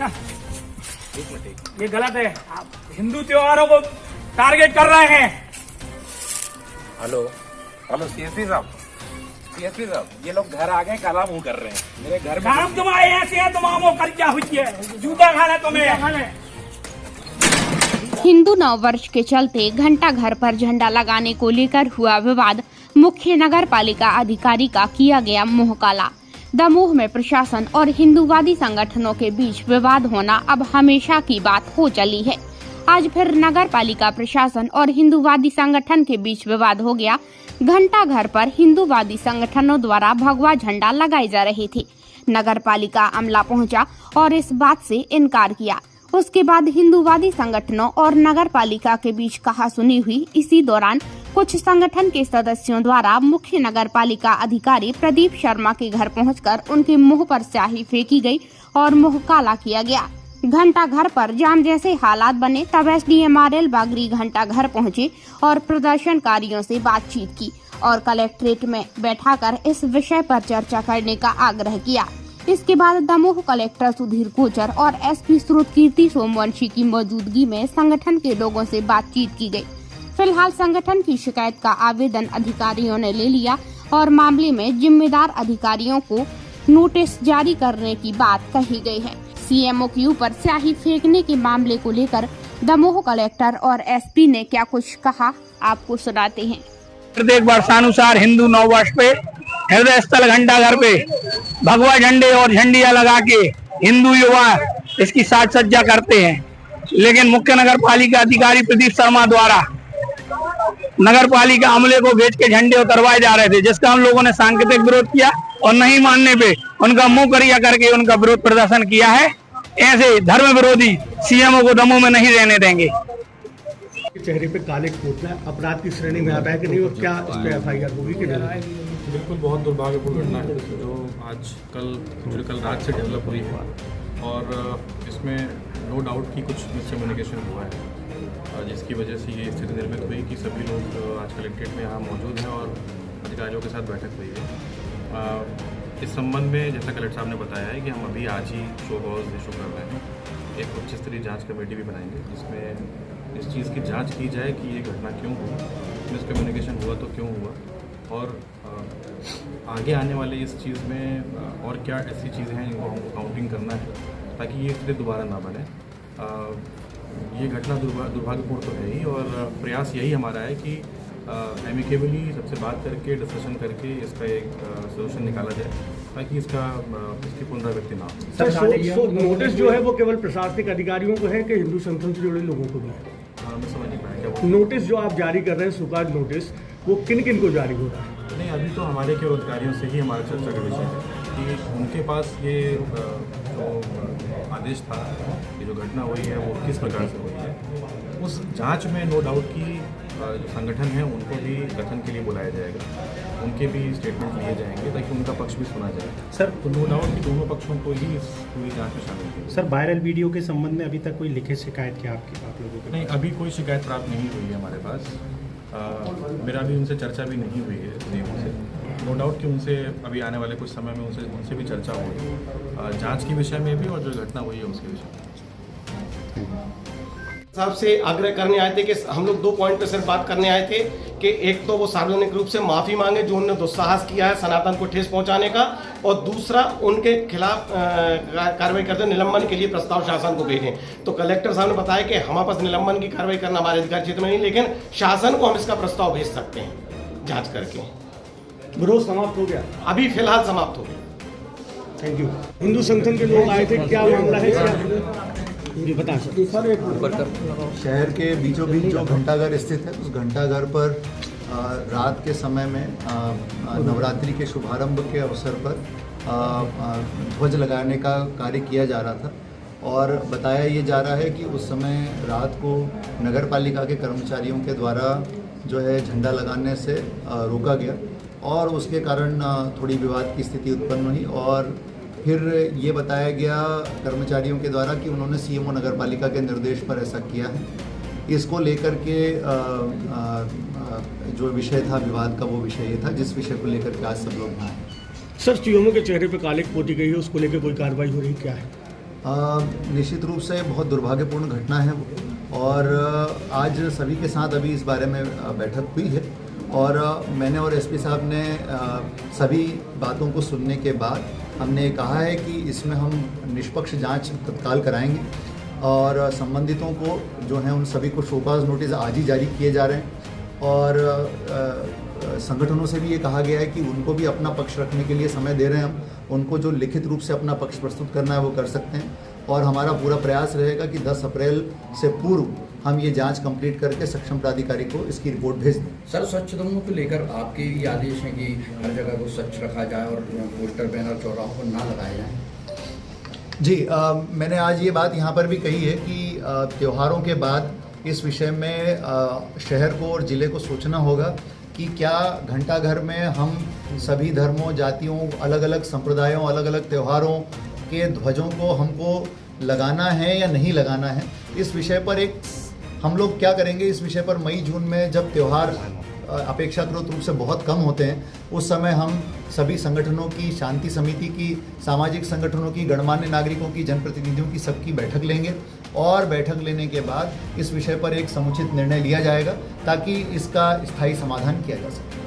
ना, ये गलत है। आप हिंदू त्योहारों को टारगेट कर रहे हैं। हेलो हेलो सीएसपी साहब, सीएसपी साहब, ये लोग घर आ गए, काला मुंह कर रहे हैं मेरे घर में। काम तुम्हारे ऐसे है, तुम वो कर क्या हुई है, जूता खाना तुम्हें। हिंदू नव वर्ष के चलते घंटा घर पर झंडा लगाने को लेकर हुआ विवाद, मुख्य नगर पालिका अधिकारी का किया गया मुंह काला। दमोह में प्रशासन और हिंदूवादी संगठनों के बीच विवाद होना अब हमेशा की बात हो चली है। आज फिर नगर पालिका प्रशासन और हिंदूवादी संगठन के बीच विवाद हो गया। घंटा घर पर हिंदूवादी संगठनों द्वारा भगवा झंडा लगाए जा रहे थे। नगर पालिका अमला पहुंचा और इस बात से इनकार किया। उसके बाद हिंदूवादी संगठनों और नगर पालिका के बीच कहासुनी हुई। इसी दौरान कुछ संगठन के सदस्यों द्वारा मुख्य नगर पालिका अधिकारी प्रदीप शर्मा के घर पहुंचकर उनके मुंह पर स्याही फेंकी गई और मुंह काला किया गया। घंटा घर पर जाम जैसे हालात बने, तब SDMRL बागरी घंटा घर पहुंचे और प्रदर्शनकारियों से बातचीत की और कलेक्ट्रेट में बैठाकर इस विषय पर चर्चा करने का आग्रह किया। इसके बाद दमोह कलेक्टर सुधीर कोचर और SP श्रुतकीर्ति सोमवंशी की मौजूदगी में संगठन के लोगों से बातचीत की गई। फिलहाल संगठन की शिकायत का आवेदन अधिकारियों ने ले लिया और मामले में जिम्मेदार अधिकारियों को नोटिस जारी करने की बात कही गई है। CMO के ऊपर स्याही फेंकने के मामले को लेकर दमोह कलेक्टर और SP ने क्या कुछ कहा, आपको सुनाते हैं। प्रत्येक वर्षानुसार हिंदू नव वर्ष पे हृदय स्थल घंटा घर पे भगवा झंडे और झंडियां लगा के हिंदू युवा इसकी साज सज्जा करते हैं, लेकिन मुख्य नगर पालिका अधिकारी प्रदीप शर्मा द्वारा नगर पालिका अमले को भेज के झंडे उतरवाए जा रहे थे, जिसका हम लोगों ने सांकेतिक विरोध किया और नहीं मानने पे उनका मुंह करिया करके उनका विरोध प्रदर्शन किया है। ऐसे धर्म विरोधी CMO को दमोह में नहीं रहने देंगे। चेहरे पे काले कोट है, अपराध की श्रेणी में आता है कि नहीं, और क्या इस पे FIR होगी कि नहीं? बिल्कुल बहुत दुर्भाग्यपूर्ण घटना है जो कल रात से डेवलप हुई है और इसमें नो डाउट कि कुछ मिसकम्युनिकेशन हुआ है, जिसकी वजह से ये स्थिति निर्मित हुई कि सभी लोग आज कलेक्ट्रेट में यहाँ मौजूद हैं और अधिकारियों के साथ बैठक हुई है। इस संबंध में जैसा कलेक्टर साहब ने बताया है कि हम अभी आज ही शो कॉज इशू कर रहे हैं। एक उच्च स्तरीय जाँच कमेटी भी बनाएंगे जिसमें इस चीज़ की जांच की जाए कि ये घटना क्यों हुई, मिसकम्युनिकेशन हुआ तो क्यों हुआ, और आगे आने वाले इस चीज़ में और क्या ऐसी चीज़ें हैं जिनको हमको काउंटिंग करना है ताकि ये स्थिति दोबारा ना बने। ये घटना दुर्भाग्यपूर्ण तो है ही, और प्रयास यही हमारा है कि एमिकेबली सबसे बात करके डिस्कशन करके इसका एक सोल्यूशन निकाला जाए ताकि इसकी पुनरावृत्ति ना हो। सर, नोटिस जो है वो केवल प्रशासनिक अधिकारियों को है कि हिंदू संगठन से जुड़े लोगों को भी है? मैं समझ नहीं पाया क्या नोटिस जो आप जारी कर रहे हैं, सुकाज नोटिस, वो किन किन को जारी हो रहा है? नहीं, अभी तो हमारे केवल अधिकारियों से ही हमारा चर्चा का विषय है कि उनके पास ये जो आदेश था, ये जो घटना हुई है वो किस प्रकार से हुई है। उस जांच में नो डाउट की जो संगठन है उनको भी कथन के लिए बुलाया जाएगा, उनके भी स्टेटमेंट लिए जाएंगे ताकि उनका पक्ष भी सुना जाए। सर, तो नो डाउट कि दोनों पक्षों को ही इस पूरी जांच में शामिल किया। सर, वायरल वीडियो के संबंध में अभी तक कोई लिखित शिकायत क्या आप लोगों को? नहीं, अभी कोई शिकायत प्राप्त नहीं हुई है हमारे पास। मेरा भी उनसे चर्चा भी नहीं हुई है नियमों से। नो डाउट कि उनसे अभी आने वाले कुछ समय में उनसे भी चर्चा होगी जांच के विषय में भी और जो घटना हुई है उसके विषय में। साहब से आग्रह करने आए थे कि हम लोग 2 पॉइंट पे सिर्फ बात करने आए थे कि एक तो वो सार्वजनिक रूप से माफ़ी मांगे जो उन्होंने दुस्साहस किया है सनातन को ठेस पहुंचाने का, और दूसरा उनके खिलाफ कार्रवाई करते निलंबन के लिए प्रस्ताव शासन को भेजें। तो कलेक्टर साहब ने बताया कि हमारे पास निलंबन की कार्रवाई करना हमारे अधिकार क्षेत्र में नहीं, लेकिन शासन को हम इसका प्रस्ताव भेज सकते हैं जाँच करके। विरोध समाप्त हो गया? अभी फिलहाल समाप्त हो गया। Thank you. हिंदू संगठन के लोग आए थे, क्या मामला है? जी बता सर। शहर के बीचों बीच जो घंटाघर स्थित है, उस घंटाघर पर रात के समय में नवरात्रि के शुभारंभ के अवसर पर ध्वज लगाने का कार्य किया जा रहा था, और बताया ये जा रहा है कि उस समय रात को नगर पालिका के कर्मचारियों के द्वारा जो है झंडा लगाने से रोका गया, और उसके कारण थोड़ी विवाद की स्थिति उत्पन्न हुई, और फिर ये बताया गया कर्मचारियों के द्वारा कि उन्होंने CMO नगर पालिका के निर्देश पर ऐसा किया है। इसको लेकर के जो विषय था विवाद का, वो विषय ये था जिस विषय को लेकर के आज सब लोग आए। सर, CMO के चेहरे पे काले पोती गई है, उसको लेकर कोई कार्रवाई हो रही क्या है? निश्चित रूप से बहुत दुर्भाग्यपूर्ण घटना है वो, और आज सभी के साथ अभी इस बारे में बैठक हुई है, और मैंने और एसपी साहब ने सभी बातों को सुनने के बाद हमने कहा है कि इसमें हम निष्पक्ष जांच तत्काल कराएंगे, और संबंधितों को जो है उन सभी को शोकॉज नोटिस आज ही जारी किए जा रहे हैं, और संगठनों से भी ये कहा गया है कि उनको भी अपना पक्ष रखने के लिए समय दे रहे हैं हम, उनको जो लिखित रूप से अपना पक्ष प्रस्तुत करना है वो कर सकते हैं, और हमारा पूरा प्रयास रहेगा कि 10 अप्रैल से पूर्व हम ये जांच कंप्लीट करके सक्षम प्राधिकारी को इसकी रिपोर्ट भेज दें। सर, स्वच्छ दमोह को लेकर आपके ये आदेश हैं कि हर जगह को स्वच्छ रखा जाए और पोस्टर बैनर चौराहों पर ना लगाए जाएं? जी, मैंने आज ये बात यहाँ पर भी कही है कि त्योहारों के बाद इस विषय में शहर को और ज़िले को सोचना होगा कि क्या घंटाघर में हम सभी धर्मों, जातियों, अलग अलग संप्रदायों, अलग अलग त्योहारों के ध्वजों को हमको लगाना है या नहीं लगाना है। इस विषय पर एक हम लोग क्या करेंगे, इस विषय पर मई जून में जब त्यौहार अपेक्षाकृत रूप से बहुत कम होते हैं, उस समय हम सभी संगठनों की, शांति समिति की, सामाजिक संगठनों की, गणमान्य नागरिकों की, जनप्रतिनिधियों की सबकी बैठक लेंगे, और बैठक लेने के बाद इस विषय पर एक समुचित निर्णय लिया जाएगा ताकि इसका स्थायी समाधान किया जा सके।